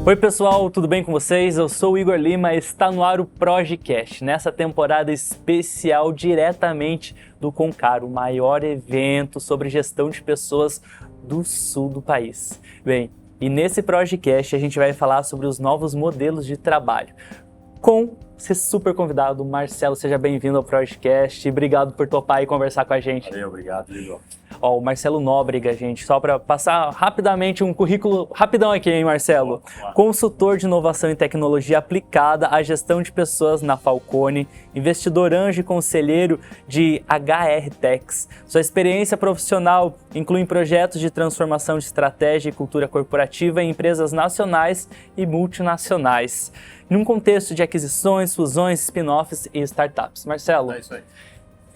Oi pessoal, tudo bem com vocês? Eu sou o Igor Lima e está no ar o Projecast, nessa temporada especial diretamente do Concar, o maior evento sobre gestão de pessoas do sul do país. Bem, e nesse Projecast a gente vai falar sobre os novos modelos de trabalho com esse super convidado, Marcelo. Seja bem-vindo ao Projecast e obrigado por topar e conversar com a gente. Valeu, obrigado, Igor. Ó, o Marcelo Nóbrega, gente, só para passar rapidamente um currículo rapidão aqui, hein, Marcelo? Consultor de inovação e tecnologia aplicada à gestão de pessoas na Falcone, investidor anjo e conselheiro de HR Techs. Sua experiência profissional inclui projetos de transformação de estratégia e cultura corporativa em empresas nacionais e multinacionais, num contexto de aquisições, fusões, spin-offs e startups. Marcelo? É isso aí.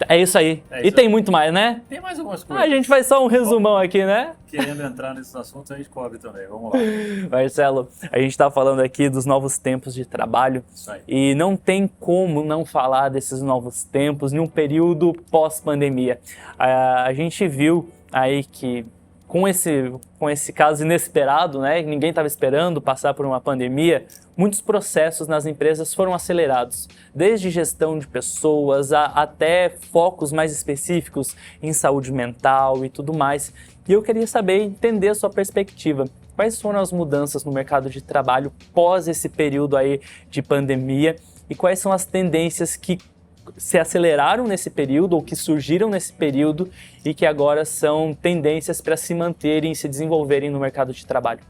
É isso aí. E tem muito mais, né? Tem mais algumas coisas. A gente faz só um resumão aqui, né? Querendo entrar nesses assuntos, a gente cobre também. Vamos lá. Marcelo, a gente está falando aqui dos novos tempos de trabalho. Isso aí. E não tem como não falar desses novos tempos em um período pós-pandemia. A gente viu aí que com esse caso inesperado, né? Ninguém estava esperando passar por uma pandemia. Muitos processos nas empresas foram acelerados, desde gestão de pessoas até focos mais específicos em saúde mental e tudo mais. E eu queria saber, entender a sua perspectiva. Quais foram as mudanças no mercado de trabalho pós esse período aí de pandemia e quais são as tendências que se aceleraram nesse período ou que surgiram nesse período e que agora são tendências para se manterem e se desenvolverem no mercado de trabalho?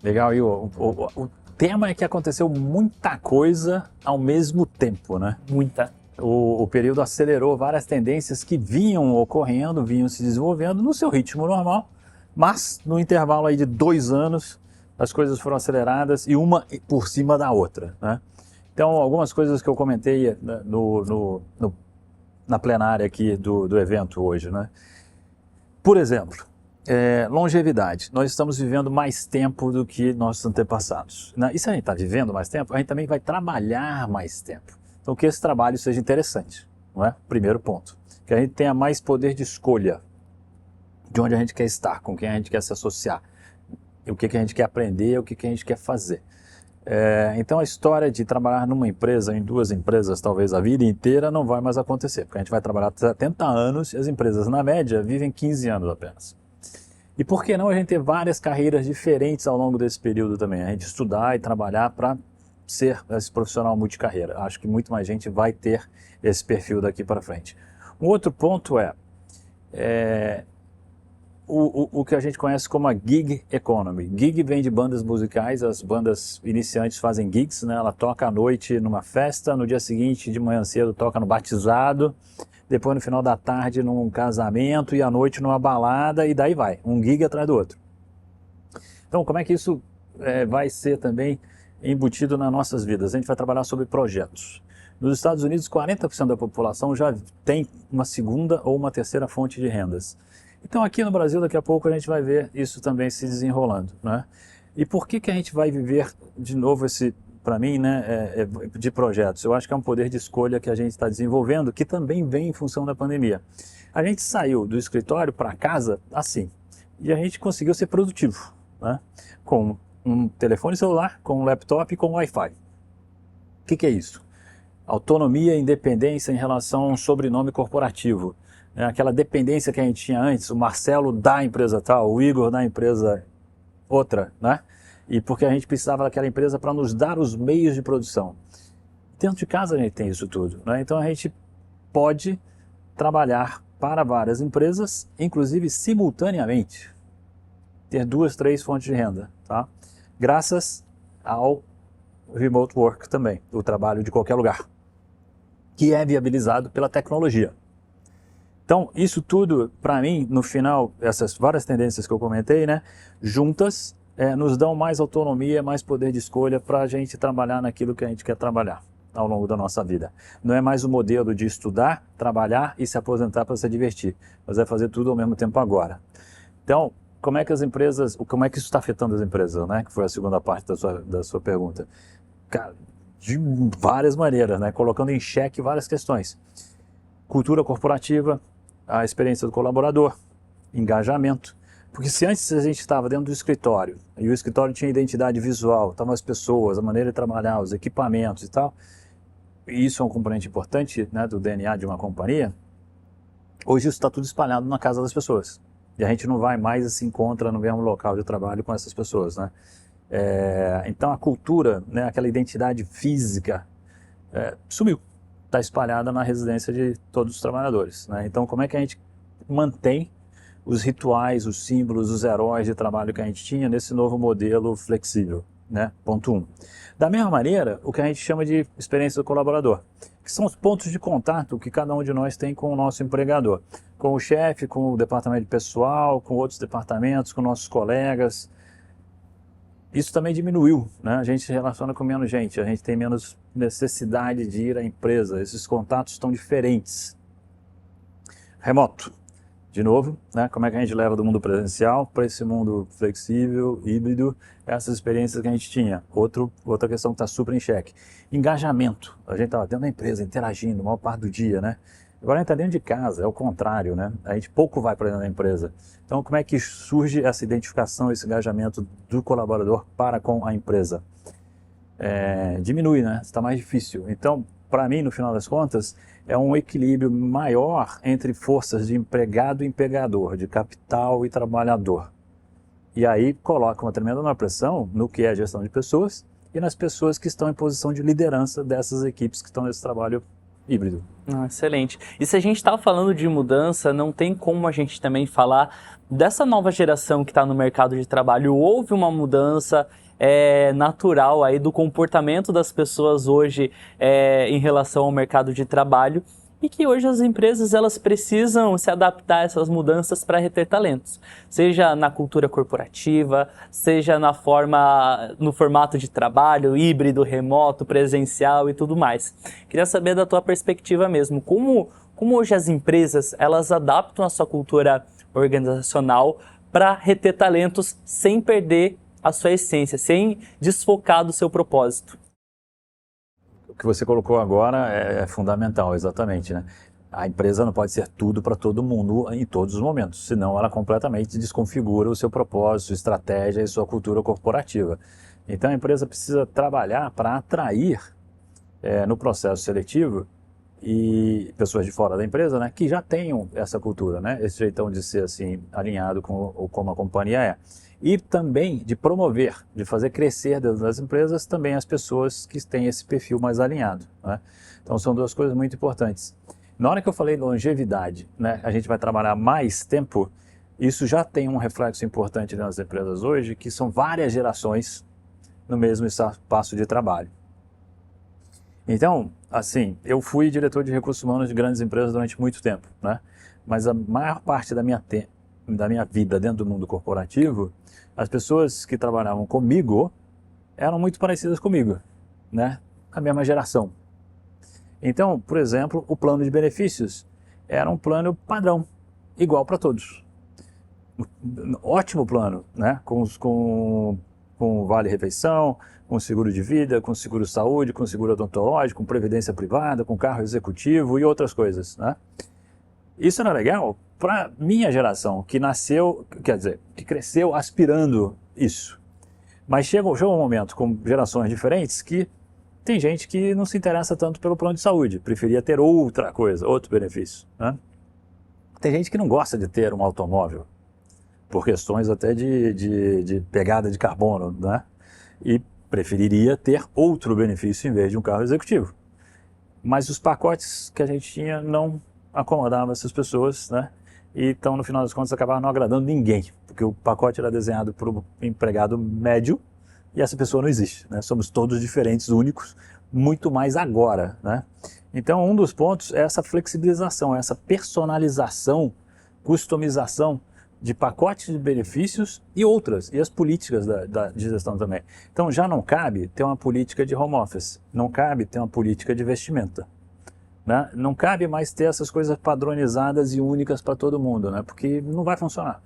Legal, e o tema é que aconteceu muita coisa ao mesmo tempo, né? Muita. O período acelerou várias tendências que vinham ocorrendo, vinham se desenvolvendo no seu ritmo normal, mas no intervalo aí de 2 anos as coisas foram aceleradas e uma por cima da outra, né? Então, algumas coisas que eu comentei na plenária aqui do evento hoje, né? Por exemplo, longevidade. Nós estamos vivendo mais tempo do que nossos antepassados, né? E se a gente está vivendo mais tempo, a gente também vai trabalhar mais tempo. Então, que esse trabalho seja interessante, não é? Primeiro ponto. Que a gente tenha mais poder de escolha de onde a gente quer estar, com quem a gente quer se associar, o que a gente quer aprender, o que a gente quer fazer. Então a história de trabalhar numa empresa, em 2 empresas, talvez a vida inteira, não vai mais acontecer, porque a gente vai trabalhar 70 anos e as empresas, na média, vivem 15 anos apenas. E por que não a gente ter várias carreiras diferentes ao longo desse período também? A gente estudar e trabalhar para ser esse profissional multicarreira. Acho que muito mais gente vai ter esse perfil daqui para frente. Um outro ponto o que a gente conhece como a gig economy. Gig vem de bandas musicais, as bandas iniciantes fazem gigs, né? Ela toca à noite numa festa, no dia seguinte, de manhã cedo, toca no batizado, depois no final da tarde num casamento e à noite numa balada e daí vai, um gig atrás do outro. Então, como é que isso vai ser também embutido nas nossas vidas? A gente vai trabalhar sobre projetos. Nos Estados Unidos, 40% da população já tem uma segunda ou uma terceira fonte de rendas. Então aqui no Brasil, daqui a pouco a gente vai ver isso também se desenrolando, né? E por que a gente vai viver de novo esse, para mim, né, de projetos? Eu acho que é um poder de escolha que a gente está desenvolvendo, que também vem em função da pandemia. A gente saiu do escritório para casa assim, e a gente conseguiu ser produtivo, né? Com um telefone celular, com um laptop e com Wi-Fi. O que é isso? Autonomia e independência em relação a um sobrenome corporativo. Aquela dependência que a gente tinha antes, o Marcelo da empresa tal, o Igor da empresa outra, né? E porque a gente precisava daquela empresa para nos dar os meios de produção. Dentro de casa a gente tem isso tudo, né? Então a gente pode trabalhar para várias empresas, inclusive simultaneamente, ter 2, 3 fontes de renda, tá? Graças ao remote work também, o trabalho de qualquer lugar, que é viabilizado pela tecnologia. Então, isso tudo, para mim, no final, essas várias tendências que eu comentei, né, juntas, nos dão mais autonomia, mais poder de escolha para a gente trabalhar naquilo que a gente quer trabalhar ao longo da nossa vida. Não é mais o modelo de estudar, trabalhar e se aposentar para se divertir, mas é fazer tudo ao mesmo tempo agora. Então, como é que isso está afetando as empresas, né? Que foi a segunda parte da sua pergunta. Cara, de várias maneiras, né? Colocando em xeque várias questões. Cultura corporativa, a experiência do colaborador, engajamento. Porque se antes a gente estava dentro do escritório, e o escritório tinha identidade visual, estavam as pessoas, a maneira de trabalhar, os equipamentos e tal, e isso é um componente importante, né, do DNA de uma companhia, hoje isso está tudo espalhado na casa das pessoas. E a gente não vai mais e se encontra no mesmo local de trabalho com essas pessoas, né? Então a cultura, né, aquela identidade física, sumiu. Está espalhada na residência de todos os trabalhadores, né? Então como é que a gente mantém os rituais, os símbolos, os heróis de trabalho que a gente tinha nesse novo modelo flexível, né? Ponto 1. Da mesma maneira, o que a gente chama de experiência do colaborador, que são os pontos de contato que cada um de nós tem com o nosso empregador, com o chefe, com o departamento de pessoal, com outros departamentos, com nossos colegas. Isso também diminuiu, né? A gente se relaciona com menos gente, a gente tem menos necessidade de ir à empresa, esses contatos estão diferentes. Remoto. De novo, né, como é que a gente leva do mundo presencial para esse mundo flexível, híbrido, essas experiências que a gente tinha. Outra questão que está super em xeque. Engajamento. A gente estava dentro da empresa, interagindo a maior parte do dia, né? Agora a gente está dentro de casa, é o contrário, né? A gente pouco vai para dentro da empresa. Então como é que surge essa identificação, esse engajamento do colaborador para com a empresa? Diminui, né? Está mais difícil. Então, para mim, no final das contas, é um equilíbrio maior entre forças de empregado e empregador, de capital e trabalhador. E aí coloca uma tremenda pressão no que é a gestão de pessoas e nas pessoas que estão em posição de liderança dessas equipes que estão nesse trabalho híbrido. Excelente. E se a gente está falando de mudança, não tem como a gente também falar dessa nova geração que está no mercado de trabalho. Houve uma mudança natural aí do comportamento das pessoas hoje em relação ao mercado de trabalho e que hoje as empresas elas precisam se adaptar a essas mudanças para reter talentos, seja na cultura corporativa, seja no formato de trabalho, híbrido, remoto, presencial e tudo mais. Queria saber da tua perspectiva mesmo, como hoje as empresas elas adaptam a sua cultura organizacional para reter talentos sem perder a sua essência, sem desfocar do seu propósito. O que você colocou agora é fundamental, exatamente, né? A empresa não pode ser tudo para todo mundo em todos os momentos, senão ela completamente desconfigura o seu propósito, sua estratégia e sua cultura corporativa. Então a empresa precisa trabalhar para atrair no processo seletivo e pessoas de fora da empresa, né, que já tenham essa cultura, né, esse jeitão de ser assim alinhado com como a companhia é. E também de promover, de fazer crescer dentro das empresas também as pessoas que têm esse perfil mais alinhado, né? Então são duas coisas muito importantes. Na hora que eu falei longevidade, né, a gente vai trabalhar mais tempo, isso já tem um reflexo importante nas empresas hoje, que são várias gerações no mesmo espaço de trabalho. Então, assim, eu fui diretor de recursos humanos de grandes empresas durante muito tempo, né? Mas a maior parte da minha vida dentro do mundo corporativo, as pessoas que trabalhavam comigo eram muito parecidas comigo, né? A mesma geração. Então, por exemplo, o plano de benefícios era um plano padrão, igual para todos. Ótimo plano, né? Com vale-refeição, com seguro de vida, com seguro saúde, com seguro odontológico, com previdência privada, com carro executivo e outras coisas, né? Isso era legal para minha geração, que nasceu, quer dizer, que cresceu aspirando isso. Mas chega um momento com gerações diferentes que tem gente que não se interessa tanto pelo plano de saúde, preferia ter outra coisa, outro benefício, né? Tem gente que não gosta de ter um automóvel, por questões até de pegada de carbono, né? E preferiria ter outro benefício em vez de um carro executivo. Mas os pacotes que a gente tinha não acomodavam essas pessoas, né? E então, no final das contas, acabava não agradando ninguém, porque o pacote era desenhado para o empregado médio e essa pessoa não existe, né? Somos todos diferentes, únicos, muito mais agora, né? Então, um dos pontos é essa flexibilização, essa personalização, customização de pacotes de benefícios e outras, e as políticas de gestão também. Então já não cabe ter uma política de home office, não cabe ter uma política de vestimenta, né? Não cabe mais ter essas coisas padronizadas e únicas para todo mundo, né? Porque não vai funcionar.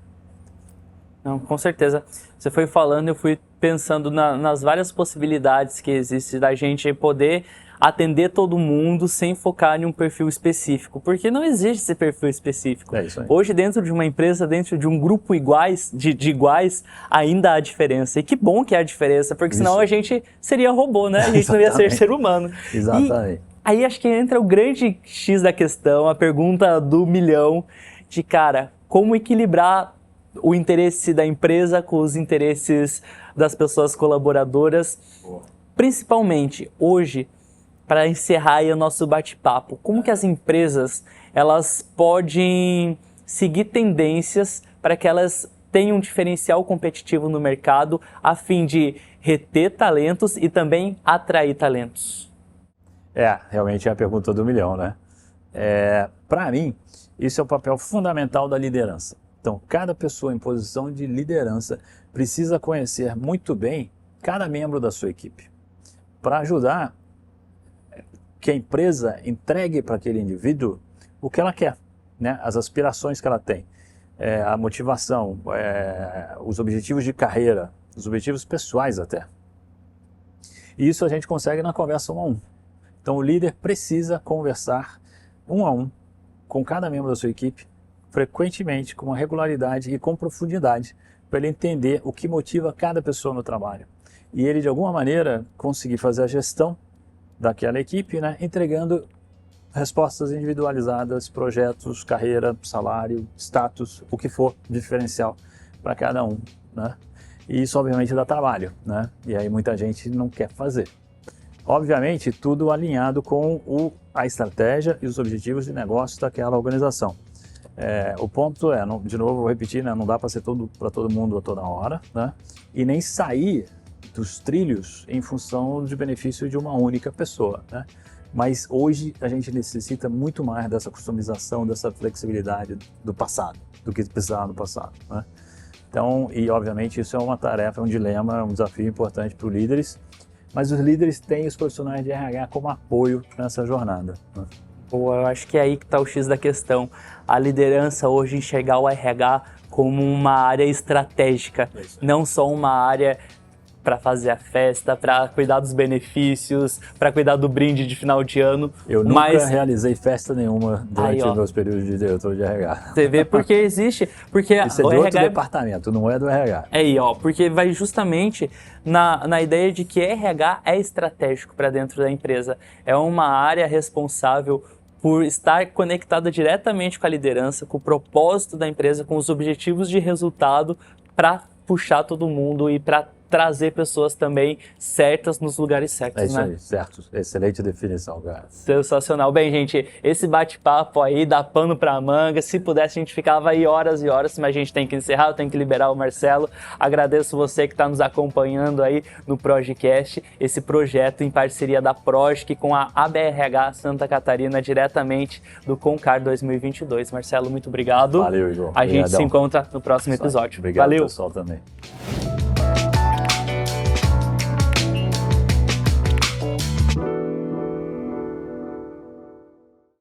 Não, com certeza. Você foi falando, eu fui pensando nas várias possibilidades que existem da gente poder atender todo mundo sem focar em um perfil específico, porque não existe esse perfil específico. É isso aí. Hoje, dentro de uma empresa, dentro de um grupo de iguais, ainda há diferença. E que bom que há diferença, porque senão Isso. a gente seria robô, né? A gente não ia ser ser humano. Exatamente. E aí acho que entra o grande X da questão, a pergunta do milhão, de cara, como equilibrar o interesse da empresa com os interesses das pessoas colaboradoras, principalmente hoje, para encerrar aí o nosso bate-papo, como que as empresas elas podem seguir tendências para que elas tenham um diferencial competitivo no mercado a fim de reter talentos e também atrair talentos? Realmente é a pergunta do milhão, né? Para mim, isso é o papel fundamental da liderança. Então, cada pessoa em posição de liderança precisa conhecer muito bem cada membro da sua equipe, para ajudar que a empresa entregue para aquele indivíduo o que ela quer, né? As aspirações que ela tem, a motivação, os objetivos de carreira, os objetivos pessoais até. E isso a gente consegue na conversa 1 a 1. Então o líder precisa conversar 1 a 1 com cada membro da sua equipe, frequentemente, com uma regularidade e com profundidade, para ele entender o que motiva cada pessoa no trabalho. E ele, de alguma maneira, conseguir fazer a gestão daquela equipe, né, entregando respostas individualizadas, projetos, carreira, salário, status, o que for diferencial para cada um, né? E isso, obviamente, dá trabalho, né? E aí muita gente não quer fazer. Obviamente, tudo alinhado com a estratégia e os objetivos de negócio daquela organização. O ponto de novo, vou repetir, né, não dá para ser para todo mundo a toda hora, né? E nem sair dos trilhos em função de benefício de uma única pessoa, né? Mas hoje a gente necessita muito mais dessa customização, dessa flexibilidade do passado, do que precisava no passado, né? Então, e obviamente isso é uma tarefa, um dilema, um desafio importante para os líderes, mas os líderes têm os profissionais de RH como apoio nessa jornada, né? Boa, eu acho que é aí que está o X da questão. A liderança hoje enxergar o RH como uma área estratégica, não só uma área para fazer a festa, para cuidar dos benefícios, para cuidar do brinde de final de ano. Eu nunca realizei festa nenhuma durante os meus períodos de diretor de RH. Você vê porque existe, porque isso é de outro departamento, não é do RH. Porque vai justamente na ideia de que RH é estratégico para dentro da empresa. É uma área responsável por estar conectada diretamente com a liderança, com o propósito da empresa, com os objetivos de resultado para puxar todo mundo e para trazer pessoas também certas nos lugares certos, né? É isso aí, certo. Excelente definição, cara. Sensacional. Bem, gente, esse bate-papo aí dá pano pra manga. Se pudesse, a gente ficava aí horas e horas, mas a gente tem que encerrar, eu tenho que liberar o Marcelo. Agradeço você que está nos acompanhando aí no Projecast, esse projeto em parceria da Progic com a ABRH Santa Catarina, diretamente do Concar 2022. Marcelo, muito obrigado. Valeu, Igor. A gente se encontra no próximo episódio. Obrigado, Valeu. pessoal, também.